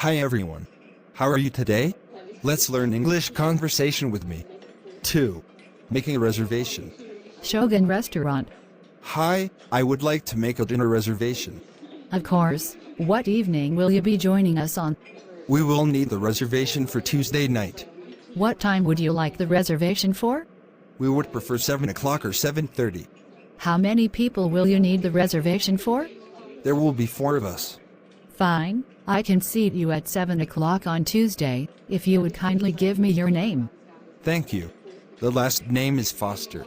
Hi everyone. How are you today? Let's learn English conversation with me. 2. Making a reservation. Shogun Restaurant. Hi, I would like to make a dinner reservation. Of course. What evening will you be joining us on? We will need the reservation for Tuesday night. What time would you like the reservation for? We would prefer 7 o'clock or 7:30. How many people will you need the reservation for? There will be 4 of us. Fine, I can seat you at 7 o'clock on Tuesday, if you would kindly give me your name. Thank you. The last name is Foster.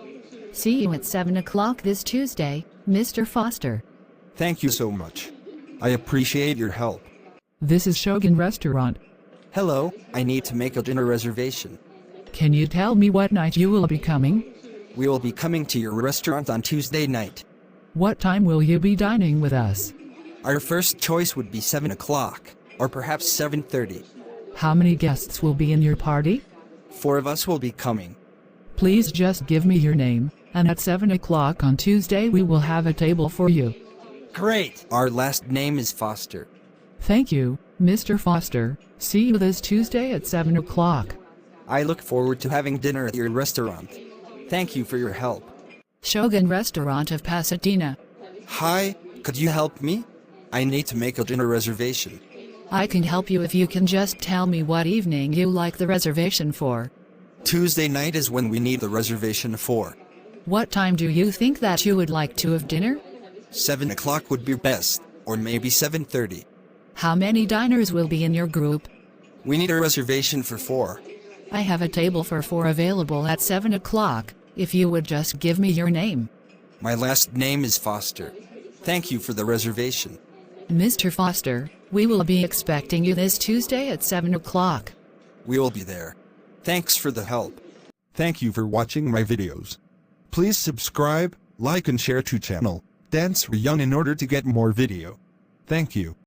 See you at 7 o'clock this Tuesday, Mr. Foster. Thank you so much. I appreciate your help. This is Shogun Restaurant. Hello, I need to make a dinner reservation. Can you tell me what night you will be coming? We will be coming to your restaurant on Tuesday night. What time will you be dining with us? Our first choice would be 7 o'clock, or perhaps 7:30. How many guests will be in your party? 4 of us will be coming. Please just give me your name, and at 7 o'clock on Tuesday we will have a table for you. Great! Our last name is Foster. Thank you, Mr. Foster. See you this Tuesday at 7 o'clock. I look forward to having dinner at your restaurant. Thank you for your help. Shogun Restaurant of Pasadena. Hi, could you help me? I need to make a dinner reservation. I can help you if you can just tell me what evening you like the reservation for. Tuesday night is when we need the reservation for. What time do you think that you would like to have dinner? 7 o'clock would be best, or maybe 7:30. How many diners will be in your group? We need a reservation for 4. I have a table for 4 available at 7 o'clock, if you would just give me your name. My last name is Foster. Thank you for the reservation. Mr. Foster, we will be expecting you this Tuesday at 7 o'clock. We will be there. Thanks for the help. Thank you for watching my videos. Please subscribe, like and share to channel Sreyoun in order to get more video. Thank you.